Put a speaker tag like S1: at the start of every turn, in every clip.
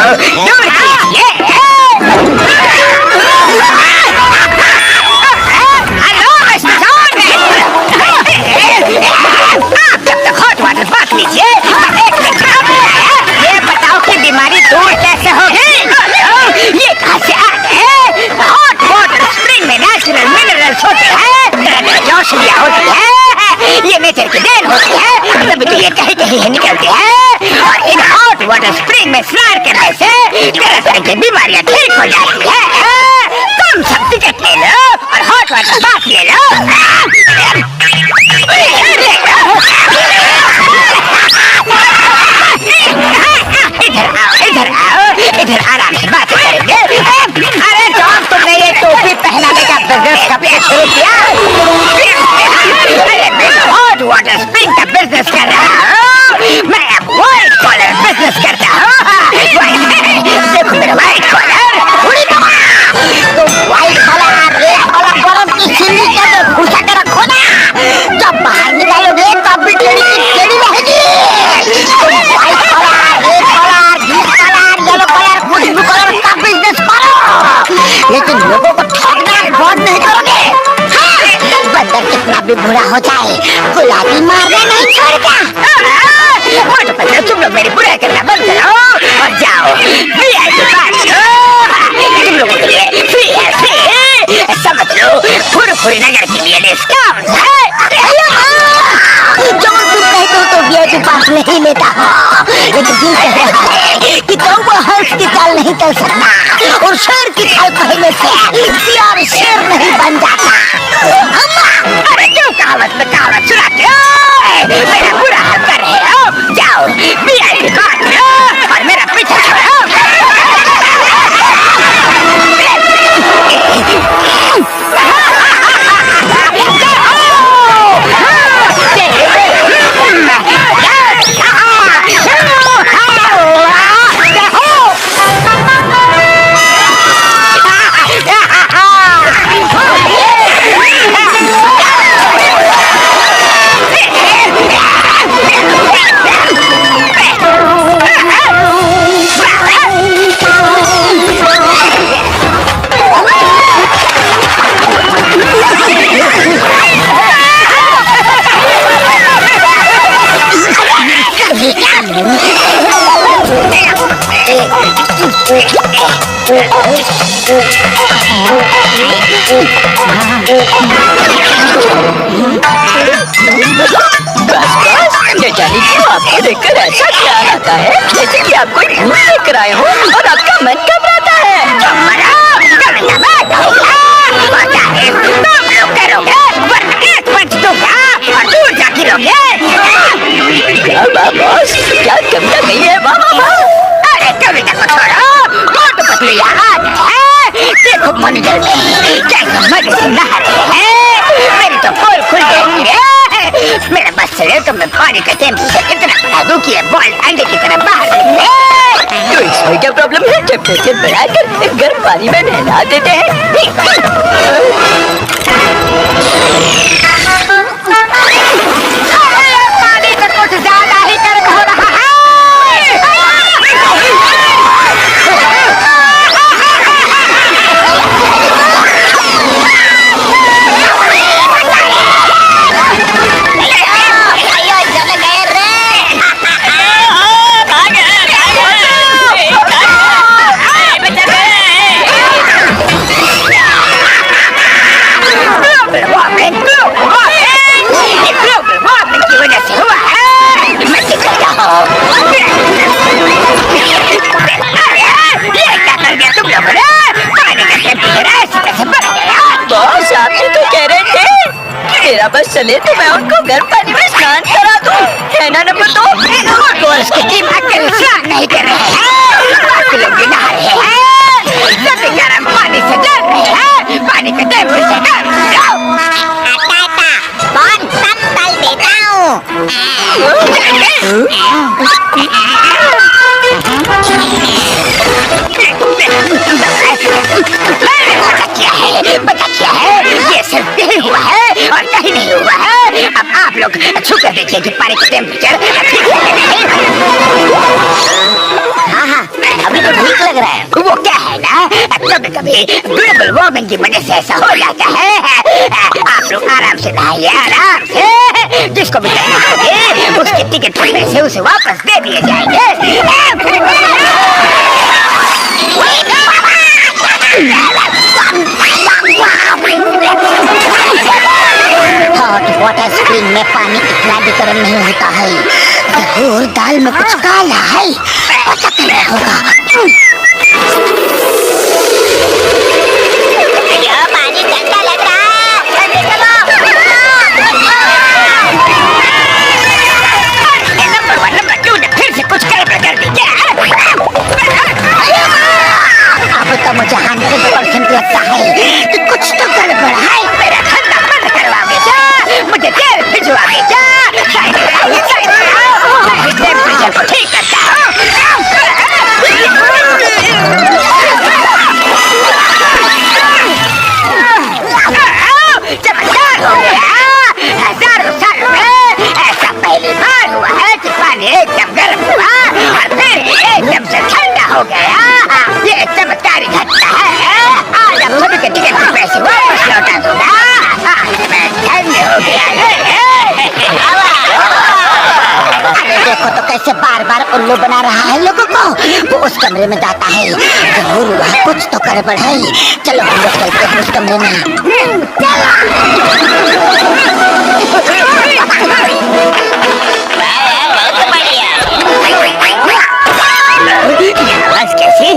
S1: दूर कीजिए। Hello mister John, आप जब तक हॉट वाटर बांट लीजिए, एक मिनट ये बताओ कि बीमारी दूर कैसे होगी? ये कहाँ से आ गए? हॉट वाटर स्प्रिंग में नेचुरल मिनरल्स होते हैं, रोशनियाँ होती है, ये नेचर की देन होती है, तभी तो ये कहीं निकलते हैं। और इन हॉट वाटर स्प्रिंग में स्नान करने से तरह तरह की बीमारियाँ ठीक हो जाती है। तुम सब टिकट ले लो और हॉट वाटर बाथ ले लो। इधर आराम से बात करेंगे। अरे जॉन, तुमने ये टोपी पहनाने का बिजनेस कब से शुरू किया? अरे मैं हॉट वाटर स्प्रिंग का बिजनेस कर रहा हूँ। मैं अब व्हाइट कॉलर बिजनेस करता हूँ। देखो मेरा व्हाइट कॉलर। तुम व्हाइट कॉलर, रेड कॉलर गरम की सिल्ली के अंदर घुसा के रखो ना। जब बाहर निकालोगे तब भी टेढ़ी रहेगी। तुम white collar, red collar, green collar, yellow collar, blue collar का बिजनेस करो, लेकिन लोगों को ठगना बंद नहीं करोगे। बंदर कितना भी बुरा हो जाए, गुलाबी मारना नहीं छोड़ता। तुम लोग मेरी बुराई करना बंद करो और जाओ VIP पार्टी हो। तुम लोगों के लिए फ्री है, फ्री। समझ लो, पूरी नगर के लिए डिस्काउंट है। जो तुम कहते हो तो VIP पास नहीं लेता हो, लेकिन दिल कह रहा है कि कौवा हंस की चाल नहीं चल सकता और शेर की चाल पहले से प्यार शेर नहीं बन जाता। अरे क्यों कहावत में कहावत सुनाते हो? मेरा बुरा हाल कर रहे हो। जाओ VIP पार्टी हो और मेरा पीछा छोड़ो।
S2: ये जाने क्यों आपको देखकर ऐसा ख्याल आता है जैसे कि आप कोई भूत देख आए हो और आपका मन घबराता है। क्या कविता गई है?
S1: अरे कविता को छोड़ो, मोटू पतलू यहाँ आ गए हैं। देखो मंदिर में कैसे मजे से नहा रहे हैं। मेरी तो पोल खुल गई है। मेरा बस चले तो मैं पानी का टेम्परेचर इतना बढ़ा दूं कि ये बॉल अंडे की तरह बाहर निकले।
S2: तो इसमें क्या प्रॉब्लम है? टेम्परेचर बढ़ाकर गर्म पानी में नहला देते हैं।
S1: पानी तो कुछ ज्यादा ही गर्म हो रहा है।
S2: मेरा बस चले तो मैं उनको गर्म पानी में स्नान करा दूं, है ना नंबर 2?
S1: स्नान नहीं कर रहे हैं, बाकी लोग भी नहा रहे हैं, सभी गर्म पानी से डर रहे हैं, पानी का टेम्परेचर कम करो।
S3: कौन सब तल देता हूँ।
S1: पता क्या है, ये सिर्फ यही हुआ है और कहीं नहीं हुआ है। अब आप लोग छू कर देखिए कि पानी का टेम्परेचर ठीक है। हाँ, अभी तो कभी कभी ग्लोबल वार्मिंग की वजह से ऐसा हो जाता है। आप लोग आराम से नहाइए, आराम से। जिसको भी करना होगी उसके टिकट के पैसे उसे वापस दे दिए जाएंगे।
S3: हॉट वाटर स्प्रिंग में पानी इतना भी गर्म नहीं होता है। जरूर दाल में कुछ काला है, पता करना होगा।
S2: यह पानी ठंडा लग रहा है।
S1: नंबर 1 नंबर 2 ने फिर से कुछ गड़बड़ कर दी क्या?
S3: अब तो मुझे 100% लगता है कि कुछ तो गड़बड़ है।
S1: मेरा धंधा बंद करवाओगे क्या? मुझे तेल भिजवाओगे क्या? टेम्परेचर को ठीक करता हूँ। चमत्कार हो गया। हजारों सालों में ऐसा पहली बार हुआ है कि पानी एकदम गर्म हुआ और फिर एकदम से ठंडा हो गया। ये चमत्कारी घटना है। आज आप सभी के टिकट के पैसे वापस लौटा दूंगा। आज मैं ठंड हो गया है।
S3: अरे देखो तो कैसे बार बार उल्लू बना रहा है लोगों को। वो उस कमरे में जाता है, जरूर वहाँ कुछ तो गड़बड़ है। चलो हम लोग चलते हैं उस कमरे में।
S1: आवाज कैसी?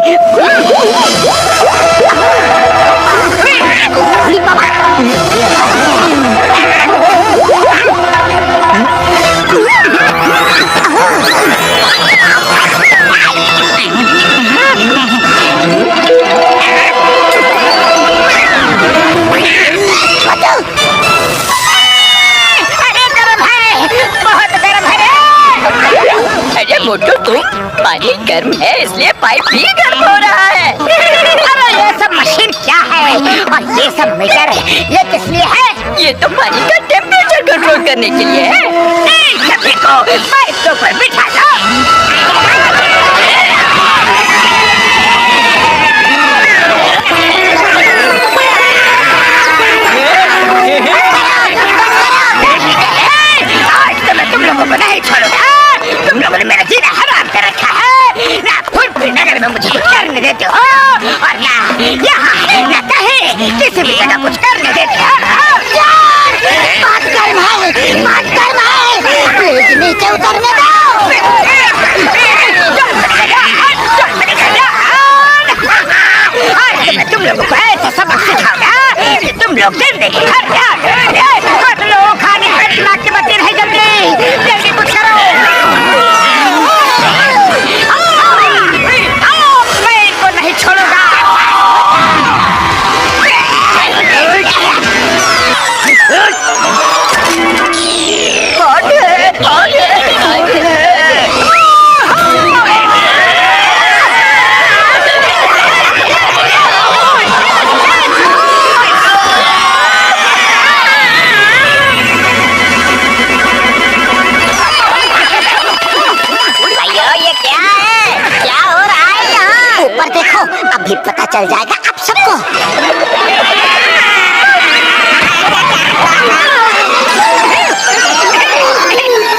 S2: मोटू तुम, पानी गर्म है इसलिए पाइप भी गर्म हो रहा है।
S1: अरे ये सब मशीन क्या है और ये सब मीटर है, ये किस लिए है?
S2: ये तो पानी का टेम्परेचर कंट्रोल करने के लिए है।
S1: सभी को पाइप के ऊपर बिठा दो। आज तो मैं तुम लोगों को नहीं छोड़ूंगा। तुम लोगों ने मेरा जीना हराम कर रखा है। ना फुलपुरी नगर में मुझे कुछ करने देते हो और ना यहाँ ना कहीं किसी भी जगह कुछ करने देते हो।
S3: बात कर भाई, बात कर भाई, प्लीज नीचे उतरने दो।
S1: मैं तुम लोगों को ऐसा सबक सिखाऊंगा कि तुम लोग जिंदगी भर patlu खाने में दिमाग की बत्ती नहीं जल्दी जल्दी कुछ करो। मैं इनको नहीं छोड़ूंगा।
S3: अभी पता चल जाएगा आप सबको।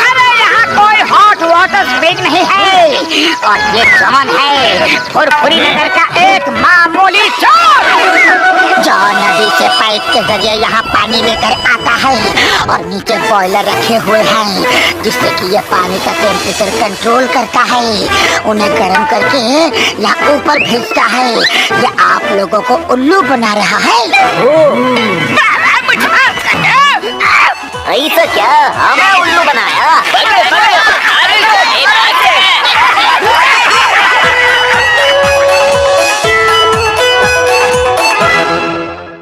S1: अरे यहाँ कोई हॉट वाटर स्प्रिंग नहीं है और ये कौन है? फुरफुरी नगर का एक मामूली चोर
S3: जो नदी से पाइप के जरिए यहाँ पानी लेकर आता है और नीचे बॉयलर रखे हुए हैं जिससे कि ये पानी का टेम्परेचर कंट्रोल करता है, उन्हें गर्म करके यहाँ ऊपर भेजता है। ये आप लोगों को उल्लू बना रहा है।
S2: ऐसा क्या? हमें उल्लू बनाया?